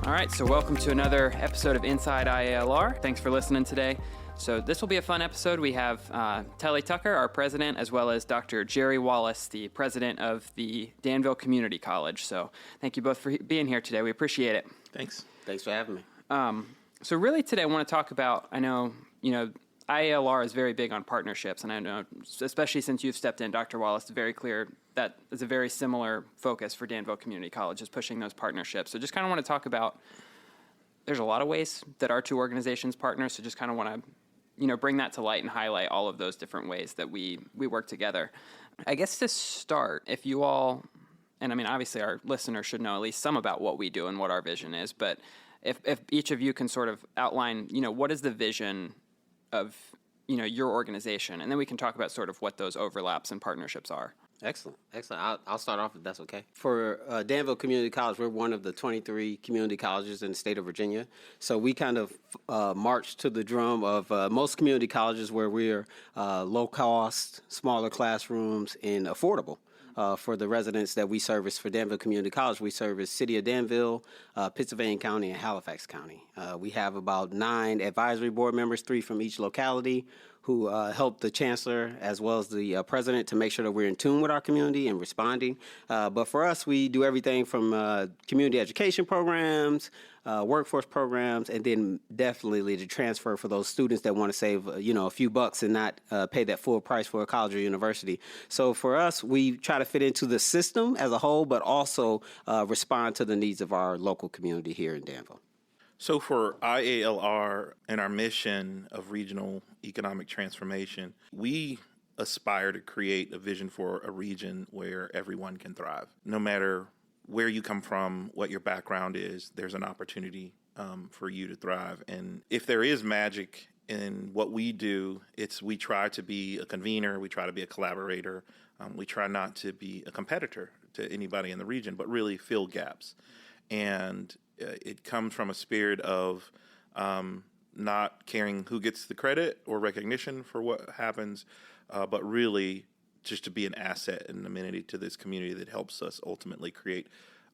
All right, so welcome to another episode of Inside IALR. Thanks for listening today. So this will be a fun episode. We have Telly Tucker, our president, as well as Dr. Jerry Wallace, the president of the Danville Community College. So thank you both for being here today. We appreciate it. Thanks for having me. So really today I want to talk about, I know, IALR is very big on partnerships, and I know, especially since you've stepped in, Dr. Wallace, it's very clear that is a very similar focus for Danville Community College, is pushing those partnerships. So just kind of want to talk about, there's a lot of ways that our two organizations partner, so just kind of want to, bring that to light and highlight all of those different ways that we work together. I guess to start, if you all, and I mean, obviously our listeners should know at least some about what we do and what our vision is, but if each of you can sort of outline, what is the vision of, your organization, and then we can talk about sort of what those overlaps and partnerships are. Excellent. I'll start off if that's okay. For Danville Community College, we're one of the 23 community colleges in the state of Virginia. So we kind of march to the drum of most community colleges where we're low cost, smaller classrooms, and affordable. For the residents that we service for Danville Community College, we service City of Danville, Pittsylvania County, and Halifax County. We have about 9 advisory board members, 3 from each locality, who help the chancellor as well as the president to make sure that we're in tune with our community and responding. But for us, we do everything from community education programs, workforce programs, and then definitely the transfer for those students that want to save, a few bucks and not pay that full price for a college or university. So for us, we try to fit into the system as a whole, but also respond to the needs of our local community here in Danville. So for IALR and our mission of regional economic transformation, we aspire to create a vision for a region where everyone can thrive. No matter where you come from, what your background is, there's an opportunity for you to thrive. And if there is magic in what we do, we try to be a convener, we try to be a collaborator, we try not to be a competitor to anybody in the region, but really fill gaps. And it comes from a spirit of not caring who gets the credit or recognition for what happens, but really just to be an asset and an amenity to this community that helps us ultimately create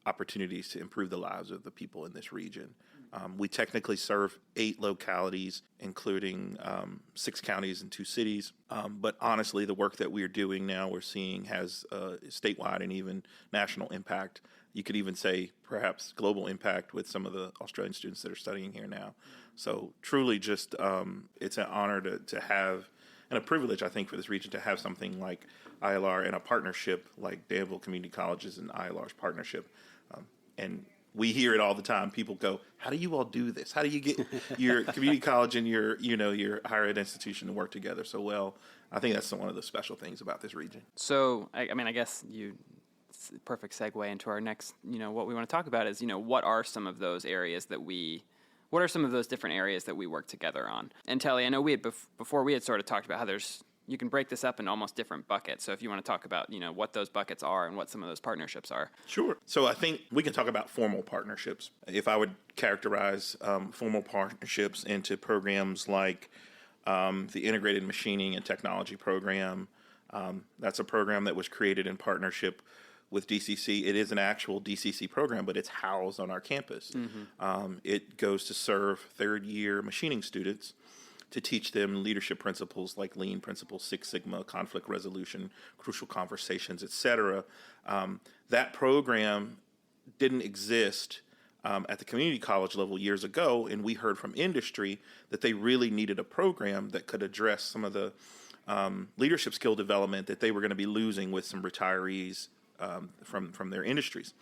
opportunities to improve the lives of the people in this region. We technically serve 8 localities, including 6 counties and 2 cities. But honestly, the work that we're doing now, we're seeing has statewide and even national impact. You could even say perhaps global impact with some of the Australian students that are studying here now. So truly just it's an honor to have, and a privilege, I think, for this region to have something like IALR and a partnership like Danville Community Colleges and IALR's partnership. And we hear it all the time. People go, how do you all do this? How do you get your community college and your higher ed institution to work together so well? I think that's one of the special things about this region. So, I guess it's a perfect segue into our next, what we want to talk about is, what are some of those areas what are some of those different areas that we work together on? And Telly, I know we had before we had sort of talked about how you can break this up in almost different buckets. So if you want to talk about, what those buckets are and what some of those partnerships are. Sure. So I think we can talk about formal partnerships. If I would characterize formal partnerships into programs like the Integrated Machining and Technology Program, that's a program that was created in partnership with DCC. It is an actual DCC program, but it's housed on our campus. Mm-hmm. It goes to serve third-year machining students to teach them leadership principles like Lean principles, Six Sigma, conflict resolution, crucial conversations, etc. That program didn't exist at the community college level years ago, and we heard from industry that they really needed a program that could address some of the leadership skill development that they were going to be losing with some retirees from their industries.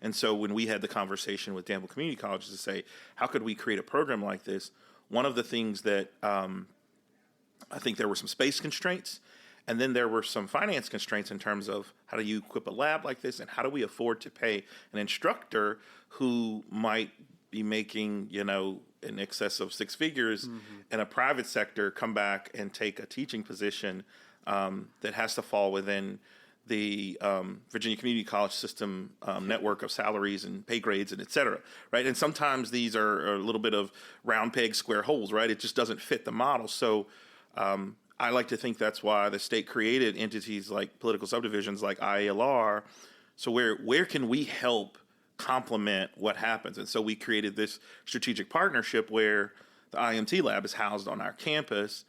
And so when we had the conversation with Danville Community Colleges to say, how could we create a program like this? One of the things that I think there were some space constraints, and then there were some finance constraints in terms of how do you equip a lab like this, and how do we afford to pay an instructor who might be making, in excess of 6 figures in a private sector, come back and take a teaching position that has to fall within the Virginia Community College system network of salaries and pay grades and et cetera, right? And sometimes these are a little bit of round pegs, square holes, right? It just doesn't fit the model. So I like to think that's why the state created entities like political subdivisions like IALR. So where can we help complement what happens. And so we created this strategic partnership where the IMT lab is housed on our campus,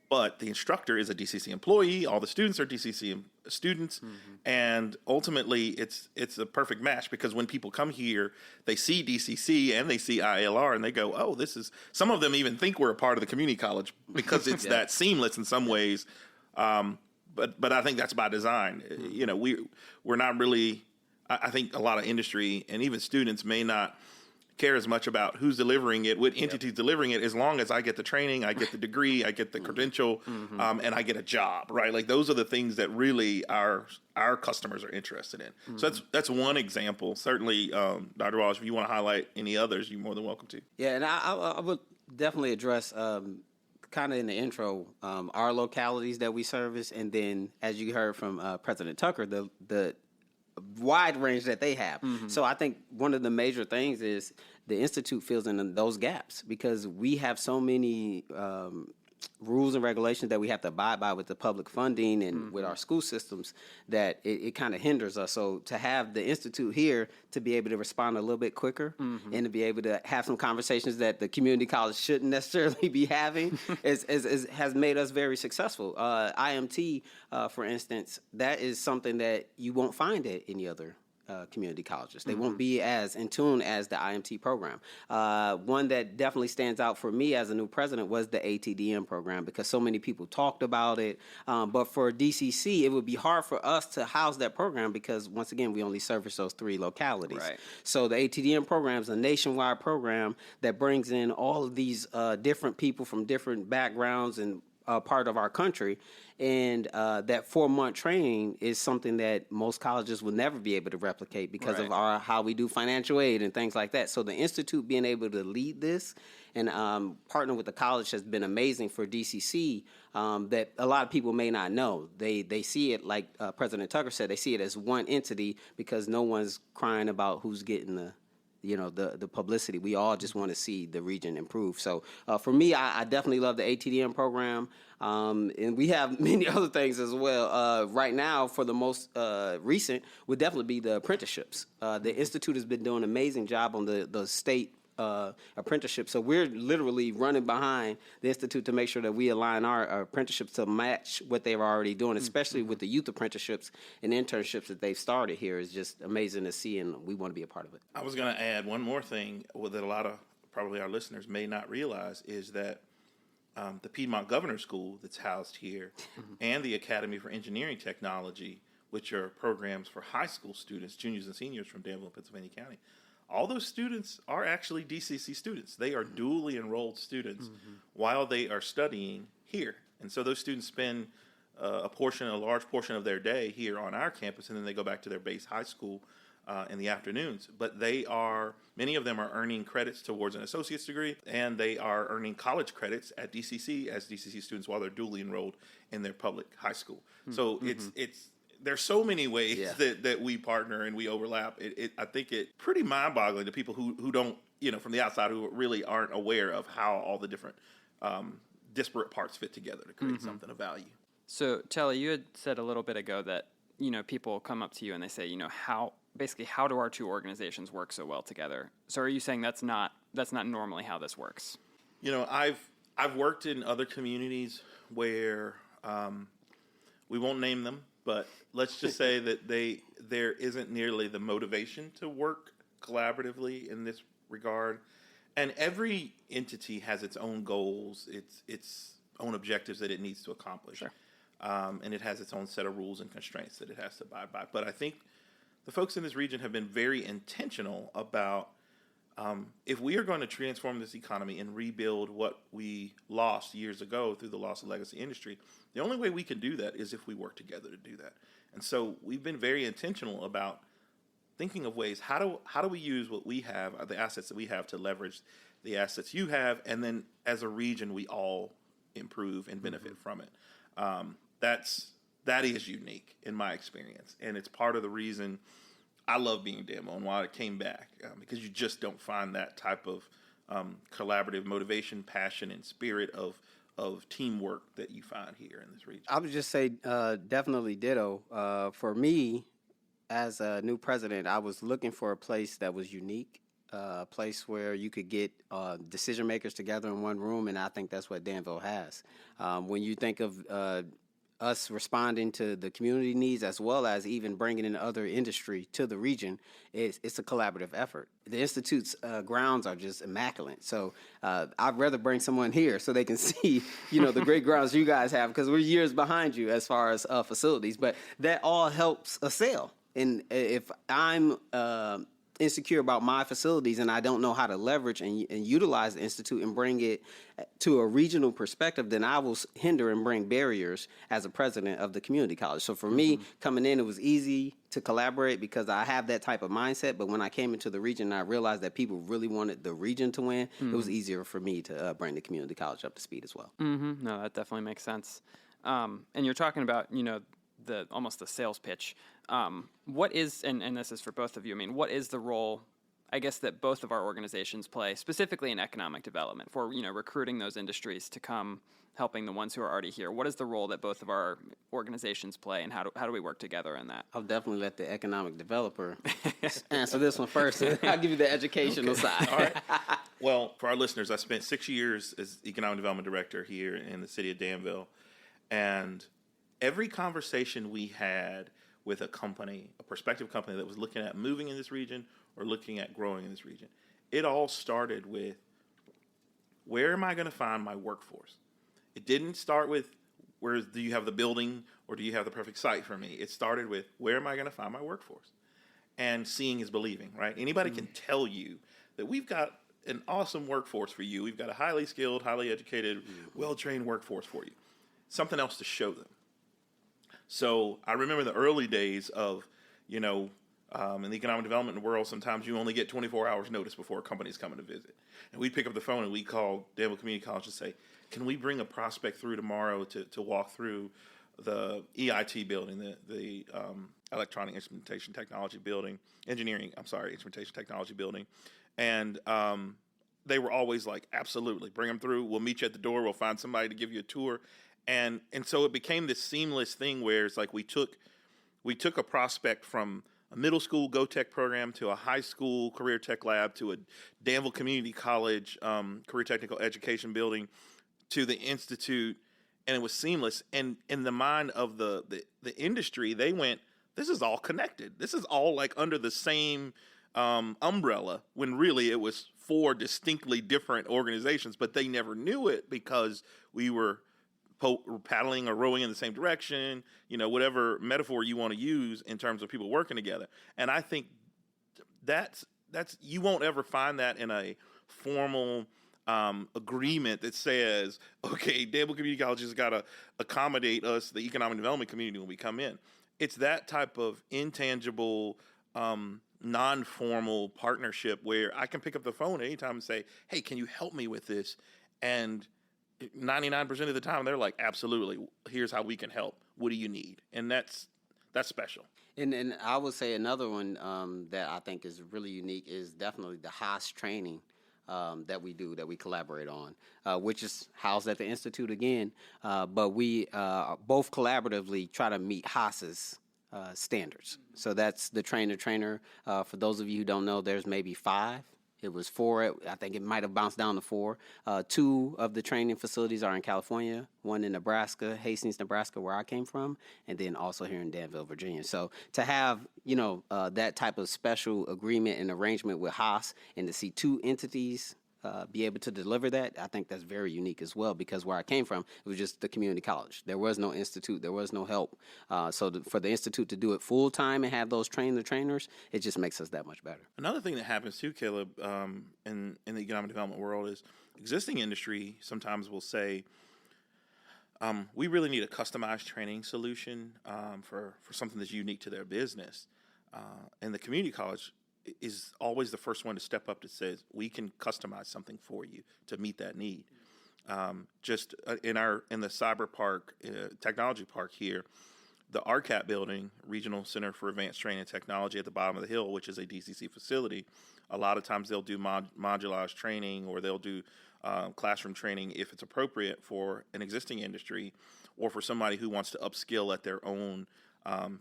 but the instructor is a DCC employee. All the students are DCC students, and ultimately it's a perfect match because when people come here, they see DCC and they see IALR, and they go, "Oh, this is." Some of them even think we're a part of the community college because it's that seamless in some ways. But I think that's by design. You know, we're not really. I think a lot of industry and even students may not care as much about who's delivering it, what entity's delivering it, as long as I get the training, I get the degree, I get the credential, and I get a job, right? Like those are the things that really our customers are interested in. So that's one example. Certainly, Dr. Wallace, if you want to highlight any others, you're more than welcome to. Yeah, and I would definitely address kind of in the intro our localities that we service, and then as you heard from President Tucker, the wide range that they have. So I think one of the major things is the Institute fills in those gaps because we have so many rules and regulations that we have to abide by with the public funding and with our school systems that it kind of hinders us. So to have the Institute here to be able to respond a little bit quicker and to be able to have some conversations that the community college shouldn't necessarily be having has made us very successful. IMT, for instance, that is something that you won't find at any other community colleges. They won't be as in tune as the IMT program. One that definitely stands out for me as a new president was the ATDM program because so many people talked about it. But for DCC, it would be hard for us to house that program because, once again, we only service those 3 localities. Right. So the ATDM program is a nationwide program that brings in all of these different people from different backgrounds and part of our country. And that 4-month training is something that most colleges will never be able to replicate because of how we do financial aid and things like that. So the Institute being able to lead this and partner with the college has been amazing for DCC that a lot of people may not know. They see it, like President Tucker said, they see it as one entity because no one's crying about who's getting the publicity. We all just want to see the region improve. So for me, I definitely love the ATDM program. And we have many other things as well. Right now, for the most recent, would definitely be the apprenticeships. The Institute has been doing an amazing job on the state apprenticeship. So we're literally running behind the Institute to make sure that we align our apprenticeships to match what they're already doing, especially with the youth apprenticeships and internships that they've started here. Is just amazing to see, and we want to be a part of it. I was going to add one more thing that a lot of probably our listeners may not realize is that the Piedmont Governor's School that's housed here and the Academy for Engineering Technology, which are programs for high school students, juniors and seniors from Danville and Pennsylvania County, all those students are actually DCC students. They are dually enrolled students while they are studying here. And so those students spend a large portion of their day here on our campus, and then they go back to their base high school in the afternoons. But many of them are earning credits towards an associate's degree, and they are earning college credits at DCC as DCC students while they're dually enrolled in their public high school. So there's so many ways that we partner and we overlap. I think it pretty mind-boggling to people who don't, from the outside, who really aren't aware of how all the different disparate parts fit together to create something of value. So, Telly, you had said a little bit ago that, people come up to you and they say, how do our 2 organizations work so well together? So are you saying that's not normally how this works? I've worked in other communities where we won't name them, but let's just say that there isn't nearly the motivation to work collaboratively in this regard. And every entity has its own goals, its own objectives that it needs to accomplish. Sure. And it has its own set of rules and constraints that it has to abide by. But I think the folks in this region have been very intentional about if we are going to transform this economy and rebuild what we lost years ago through the loss of legacy industry, the only way we can do that is if we work together to do that. And so we've been very intentional about thinking of ways, how do we use what we have, the assets that we have, to leverage the assets you have, and then as a region we all improve and benefit from it. That is unique in my experience, and it's part of the reason I love being Danville and why I came back, because you just don't find that type of collaborative motivation, passion, and spirit of teamwork that you find here in this region. I would just say definitely ditto. For me, as a new president, I was looking for a place that was unique, a place where you could get decision makers together in one room, and I think that's what Danville has. When you think of us responding to the community needs as well as even bringing in other industry to the region, it's a collaborative effort. The Institute's grounds are just immaculate. So I'd rather bring someone here so they can see, the great grounds you guys have, because we're years behind you as far as facilities. But that all helps a sale. And if I'm insecure about my facilities and I don't know how to leverage and utilize the Institute and bring it to a regional perspective, then I will hinder and bring barriers as a president of the community college. So for me, coming in, it was easy to collaborate because I have that type of mindset. But when I came into the region and I realized that people really wanted the region to win, it was easier for me to bring the community college up to speed as well. No, that definitely makes sense. And you're talking about, almost the sales pitch. What is, and this is for both of you, what is the role, I guess, that both of our organizations play, specifically in economic development, for, recruiting those industries to come, helping the ones who are already here? What is the role that both of our organizations play, and how do we work together in that? I'll definitely let the economic developer answer this one first, and I'll give you the educational side. All right. Well, for our listeners, I spent 6 years as economic development director here in the city of Danville, and every conversation we had with a company, a prospective company that was looking at moving in this region or looking at growing in this region, it all started with, where am I going to find my workforce? It didn't start with, where do you have the building or do you have the perfect site for me? It started with, where am I going to find my workforce? And seeing is believing, right? Anybody can tell you that we've got an awesome workforce for you. We've got a highly skilled, highly educated, well-trained workforce for you. Something else to show them. So I remember the early days of, in the economic development world, sometimes you only get 24 hours notice before a company's coming to visit. And we'd pick up the phone and we'd call Danville Community College and say, can we bring a prospect through tomorrow to walk through the EIT building, the Electronic Instrumentation Technology building, Instrumentation Technology building. And they were always like, absolutely, bring them through. We'll meet you at the door. We'll find somebody to give you a tour. And so it became this seamless thing where it's like we took a prospect from a middle school Go-Tech program to a high school career tech lab to a Danville Community College career technical education building to the Institute, and it was seamless. And in the mind of the industry, they went, this is all connected. This is all like under the same umbrella, when really it was 4 distinctly different organizations, but they never knew it because we were paddling or rowing in the same direction, whatever metaphor you want to use in terms of people working together. And I think that's you won't ever find that in a formal agreement that says, okay, Danville Community College has got to accommodate us, the economic development community, when we come in. It's that type of intangible, non-formal partnership where I can pick up the phone anytime and say, hey, can you help me with this? And 99% of the time, they're like, absolutely, here's how we can help. What do you need? And that's special. And I would say another one that I think is really unique is definitely the Haas training that we collaborate on, which is housed at the Institute again. But we both collaboratively try to meet Haas's standards. So that's the trainer. For those of you who don't know, there's maybe 5. It was 4. I think it might have bounced down to 4. 2 of the training facilities are in California, one in Nebraska, Hastings, Nebraska, where I came from, and then also here in Danville, Virginia. So to have, that type of special agreement and arrangement with Haas and to see 2 entities be able to deliver that, I think that's very unique as well, because where I came from, it was just the community college. There was no institute. There was no help. For the institute to do it full time and have those trainers, it just makes us that much better. Another thing that happens too, Caleb, in the economic development world is existing industry sometimes will say, we really need a customized training solution for something that's unique to their business. And the community college is always the first one to step up that says, we can customize something for you to meet that need. Just in the cyber park, technology park here, the RCAT building, Regional Center for Advanced Training and Technology at the bottom of the hill, which is a DCC facility, a lot of times they'll do modularized training, or they'll do classroom training if it's appropriate for an existing industry or for somebody who wants to upskill at their own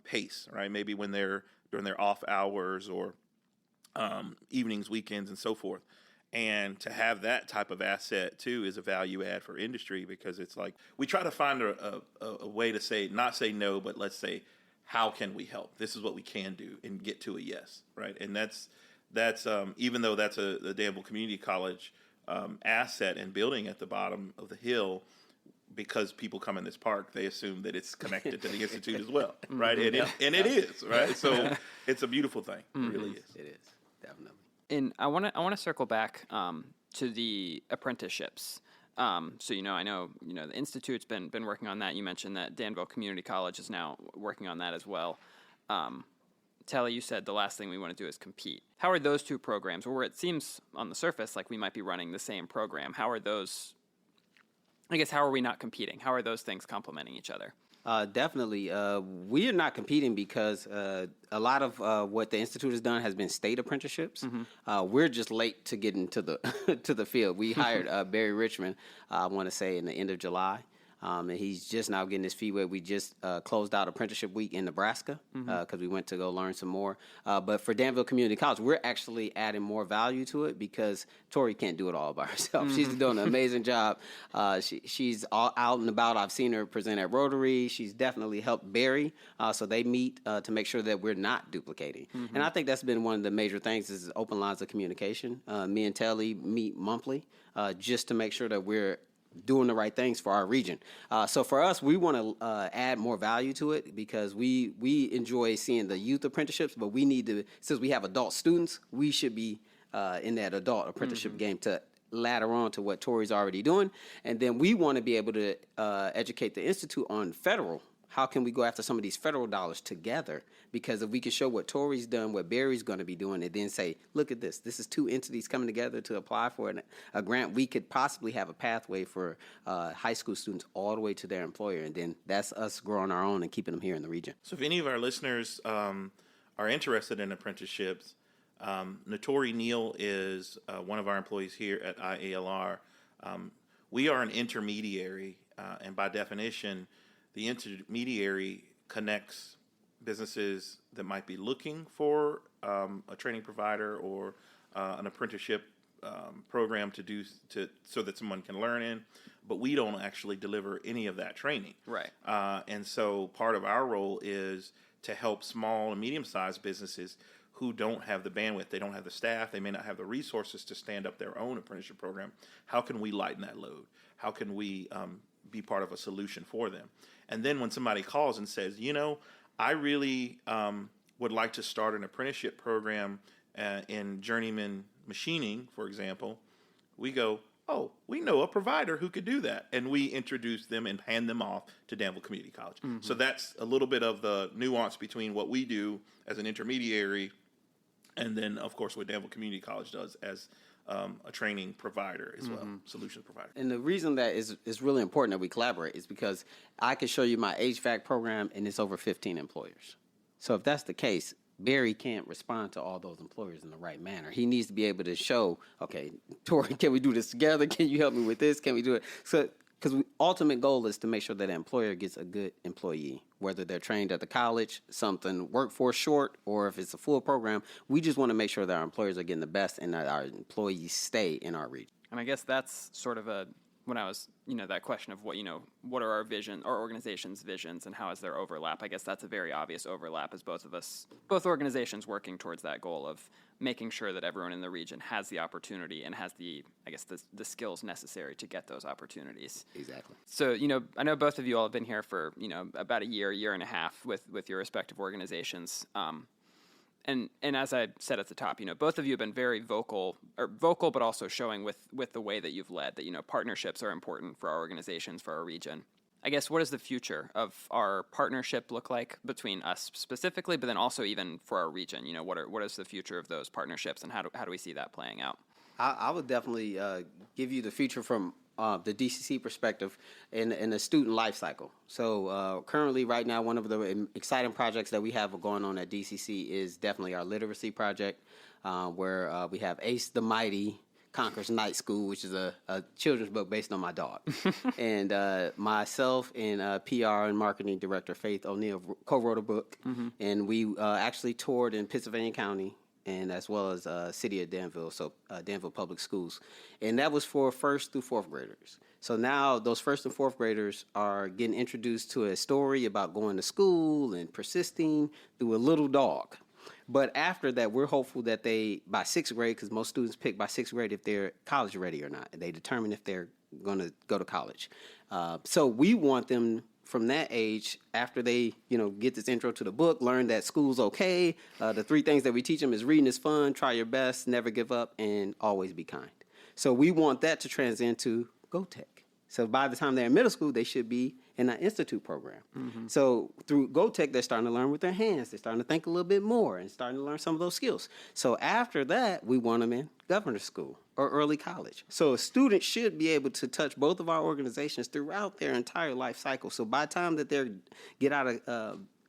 pace, right? Maybe when they're during their off hours or evenings, weekends, and so forth. And to have that type of asset too is a value add for industry, because it's like we try to find a way to say, not say no, but let's say, how can we help? This is what we can do, and get to a yes, right? And that's even though that's a Danville Community College asset and building at the bottom of the hill, because people come in this park, they assume that it's connected to the institute as well, right? And it is, right? So it's a beautiful thing. It really is. It is, definitely. And I want to circle back to the apprenticeships. So I know the institute's been working on that. You mentioned that Danville Community College is now working on that as well. Telly, you said the last thing we want to do is compete. How are those two programs, where it seems on the surface like we might be running the same program? How are those? I guess how are we not competing? How are those things complementing each other? Definitely. We are not competing because a lot of what the Institute has done has been state apprenticeships. We're just late to get into the to the field. We hired Barry Richmond, I want to say, in the end of July. And he's just now getting his feet wet. We just closed out apprenticeship week in Nebraska because we went to go learn some more. But for Danville Community College, we're actually adding more value to it because Tori can't do it all by herself. She's doing an amazing job. She's all out and about. I've seen her present at Rotary. She's definitely helped Barry. So they meet to make sure that we're not duplicating. And I think that's been one of the major things is open lines of communication. Me and Telly meet monthly just to make sure that we're doing the right things for our region. So for us, we want to add more value to it because we enjoy seeing the youth apprenticeships, but we need to, since we have adult students, we should be in that adult apprenticeship game to ladder on to what Tori's already doing. And then we want to be able to educate the Institute on federal. How can we go after some of these federal dollars together? Because if we can show what Tori's done, what Barry's going to be doing, and then say, look at this. This is two entities coming together to apply for a grant. We could possibly have a pathway for high school students all the way to their employer. And then that's us growing our own and keeping them here in the region. So if any of our listeners are interested in apprenticeships, Notori Neal is one of our employees here at IALR. We are an intermediary, and by definition, the intermediary connects businesses that might be looking for a training provider or an apprenticeship program so that someone can learn in, but we don't actually deliver any of that training. Right. And so part of our role is to help small and medium-sized businesses who don't have the bandwidth, they don't have the staff, they may not have the resources to stand up their own apprenticeship program. How can we lighten that load? How can we be part of a solution for them? And then when somebody calls and says, I really would like to start an apprenticeship program in journeyman machining, for example, we go, oh, we know a provider who could do that. And we introduce them and hand them off to Danville Community College. So that's a little bit of the nuance between what we do as an intermediary and then, of course, what Danville Community College does as a training provider as well, solutions provider. And the reason that is really important that we collaborate is because I can show you my HVAC program and it's over 15 employers. So if that's the case, Barry can't respond to all those employers in the right manner. He needs to be able to show, okay, Tori, can we do this together? Can you help me with this? Can we do it? So, because the ultimate goal is to make sure that an employer gets a good employee, whether they're trained at the college, something workforce short, or if it's a full program. We just want to make sure that our employers are getting the best and that our employees stay in our region. And I guess that's sort of when I was, that question of what are our organization's visions and how is there overlap? I guess that's a very obvious overlap as both organizations working towards that goal of making sure that everyone in the region has the opportunity and has the skills necessary to get those opportunities. Exactly. So, I know both of you all have been here for, about a year and a half with your respective organizations. And as I said at the top, both of you have been very vocal, but also showing with the way that you've led that, partnerships are important for our organizations, for our region. I guess, what does the future of our partnership look like between us specifically, but then also even for our region? What is the future of those partnerships, and how do we see that playing out? I would definitely give you the future from the DCC perspective in the student life cycle. So currently, right now, one of the exciting projects that we have going on at DCC is definitely our literacy project, where we have Ace the Mighty Conquers Night School, which is a children's book based on my dog. And myself and PR and marketing director Faith O'Neill co-wrote a book. And we actually toured in Pittsylvania County and as well as city of Danville, so Danville Public Schools. And that was for 1st through 4th graders. So now those 1st and 4th graders are getting introduced to a story about going to school and persisting through a little dog. But after that, we're hopeful that they, by 6th grade, because most students pick by 6th grade if they're college ready or not. They determine if they're going to go to college. So we want them from that age, after they, get this intro to the book, learn that school's okay. The 3 things that we teach them is reading is fun, try your best, never give up, and always be kind. So we want that to transition to GoTech. So by the time they're in middle school, they should be in an institute program. So through GoTech, they're starting to learn with their hands. They're starting to think a little bit more and starting to learn some of those skills. So after that, we want them in governor's school or early college. So a student should be able to touch both of our organizations throughout their entire life cycle. So by the time that they get out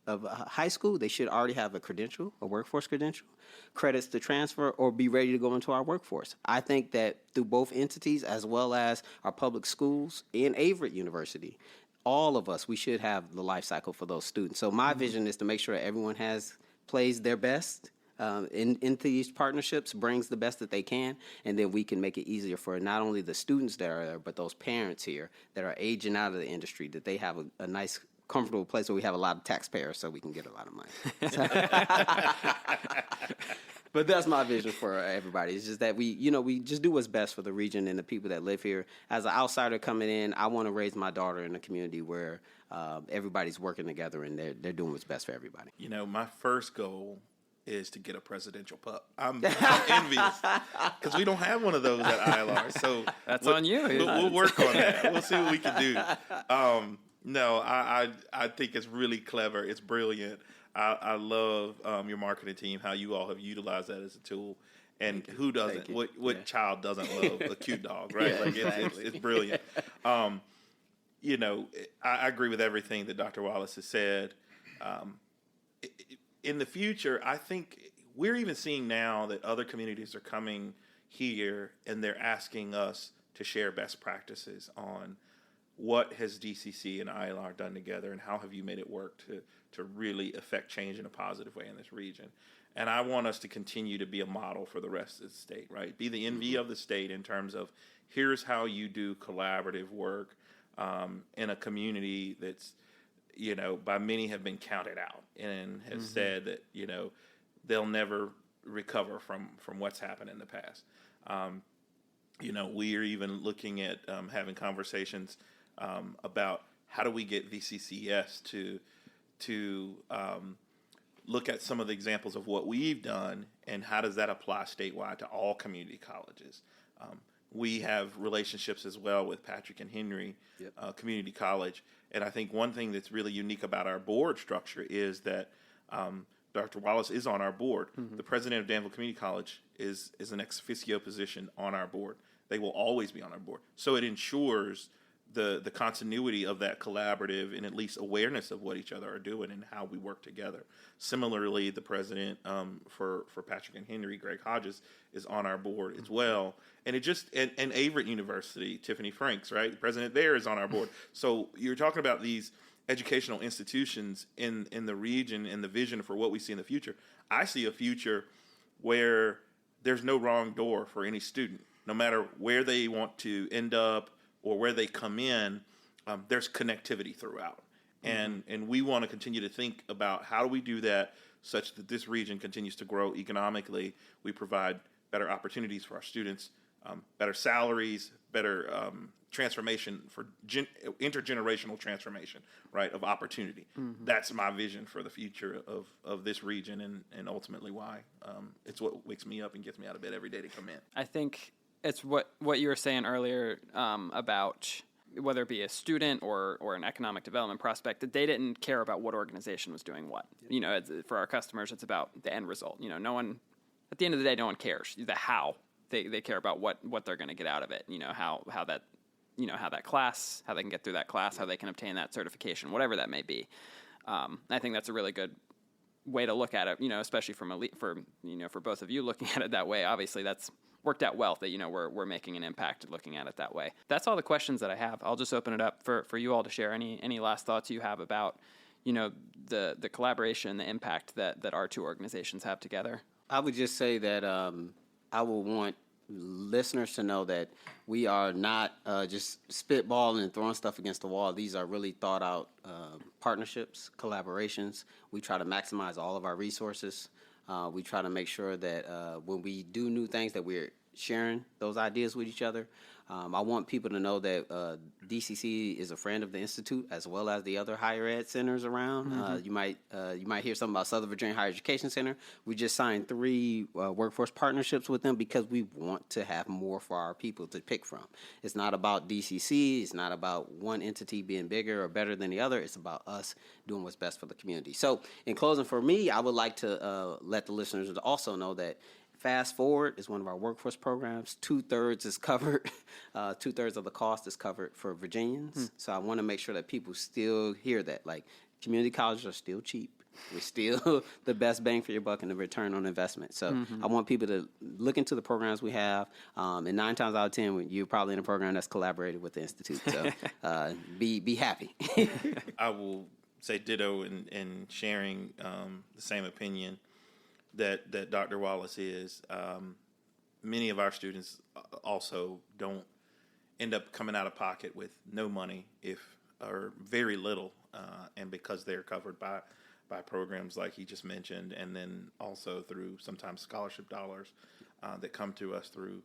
of high school, they should already have a credential, a workforce credential, credits to transfer, or be ready to go into our workforce. I think that through both entities, as well as our public schools and Averett University, all of us, we should have the life cycle for those students. So my vision is to make sure that everyone plays their best into these partnerships, brings the best that they can, and then we can make it easier for not only the students that are there, but those parents here that are aging out of the industry, that they have a nice, comfortable place where we have a lot of taxpayers so we can get a lot of money. But that's my vision for everybody. It's just that we just do what's best for the region and the people that live here. As an outsider coming in, I want to raise my daughter in a community where everybody's working together and they're doing what's best for everybody. My first goal is to get a presidential pup. I'm envious because we don't have one of those at IALR. So that's on you. We'll work on that. We'll see what we can do. No, I think it's really clever. It's brilliant. I love your marketing team, how you all have utilized that as a tool. And who doesn't? What child doesn't love a cute dog, right? Yeah, like it's brilliant. I agree with everything that Dr. Wallace has said. In the future, I think we're even seeing now that other communities are coming here and they're asking us to share best practices on what has DCC and IALR done together and how have you made it work to really affect change in a positive way in this region. And I want us to continue to be a model for the rest of the state, right? Be the envy of the state in terms of here's how you do collaborative work in a community that's, by many have been counted out and has said that, they'll never recover from what's happened in the past. We are even looking at having conversations about how do we get VCCS to look at some of the examples of what we've done and how does that apply statewide to all community colleges. We have relationships as well with Patrick and Henry Community College. And I think one thing that's really unique about our board structure is that Dr. Wallace is on our board. The president of Danville Community College is an ex officio position on our board. They will always be on our board. So it ensures the continuity of that collaborative and at least awareness of what each other are doing and how we work together. Similarly, the president for Patrick and Henry, Greg Hodges, is on our board as well. And and Averett University, Tiffany Franks, right? The president there is on our board. So you're talking about these educational institutions in the region and the vision for what we see in the future. I see a future where there's no wrong door for any student, no matter where they want to end up or where they come in, there's connectivity throughout. And we want to continue to think about how do we do that such that this region continues to grow economically. We provide better opportunities for our students, better salaries, better transformation for intergenerational transformation, right, of opportunity. That's my vision for the future of this region and ultimately why it's what wakes me up and gets me out of bed every day to come in. I think it's what you were saying earlier about whether it be a student or an economic development prospect, that they didn't care about what organization was doing what. For our customers, it's about the end result. No one, at the end of the day, no one cares the how. They care about what they're going to get out of it. How that class, how they can get through that class, how they can obtain that certification, whatever that may be. I think that's a really good way to look at it. Especially for both of you looking at it that way. Obviously, that's worked out well that, we're making an impact looking at it that way. That's all the questions that I have. I'll just open it up for you all to share any last thoughts you have about, the collaboration, the impact that our two organizations have together. I would just say that I would want listeners to know that we are not just spitballing and throwing stuff against the wall. These are really thought out partnerships, collaborations. We try to maximize all of our resources. We try to make sure that when we do new things that we're sharing those ideas with each other. I want people to know that DCC is a friend of the Institute as well as the other higher ed centers around. Mm-hmm. You might hear something about Southern Virginia Higher Education Center. We just signed 3 workforce partnerships with them because we want to have more for our people to pick from. It's not about DCC. It's not about one entity being bigger or better than the other. It's about us doing what's best for the community. So in closing, for me, I would like to let the listeners also know that Fast Forward is one of our workforce programs. 2/3 is covered. 2/3 of the cost is covered for Virginians. So I want to make sure that people still hear that. Like, community colleges are still cheap. We're still the best bang for your buck and the return on investment. So I want people to look into the programs we have. And 9 times out of 10, you're probably in a program that's collaborated with the Institute. So be happy. I will say ditto in sharing the same opinion that Dr. Wallace is. Many of our students also don't end up coming out of pocket with no money or very little, and because they're covered by programs like he just mentioned, and then also through sometimes scholarship dollars that come to us through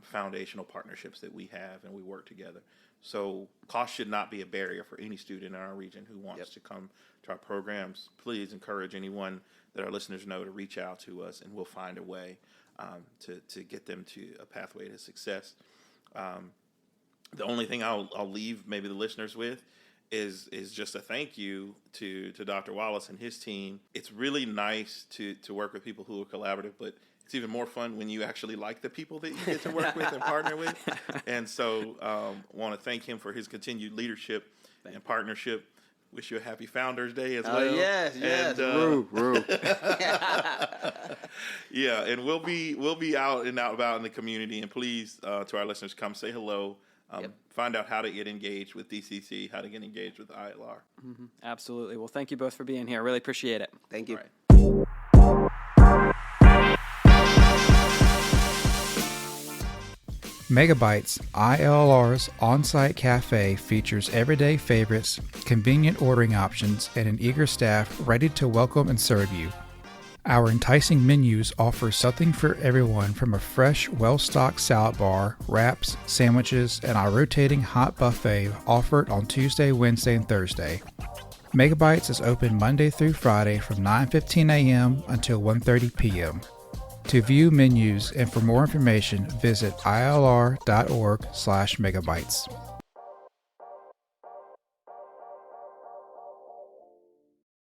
foundational partnerships that we have, and we work together. So cost should not be a barrier for any student in our region who wants to come to our programs. Please encourage anyone that our listeners know to reach out to us, and we'll find a way to get them to a pathway to success. The only thing I'll leave maybe the listeners with is just a thank you to Dr. Wallace and his team. It's really nice to work with people who are collaborative, but it's even more fun when you actually like the people that you get to work with and partner with. And so want to thank him for his continued leadership and partnership. Wish you a happy Founders Day as well. Yes. And, yeah, and we'll be out and about in the community. And please, to our listeners, come say hello. Find out how to get engaged with DCC, how to get engaged with IALR. Mm-hmm. Absolutely. Well, thank you both for being here. Really appreciate it. Thank you. All right. Megabytes, IALR's on-site cafe, features everyday favorites, convenient ordering options, and an eager staff ready to welcome and serve you. Our enticing menus offer something for everyone, from a fresh, well-stocked salad bar, wraps, sandwiches, and our rotating hot buffet offered on Tuesday, Wednesday, and Thursday. Megabytes is open Monday through Friday from 9:15 a.m. until 1:30 p.m. To view menus and for more information, visit IALR.org/megabytes.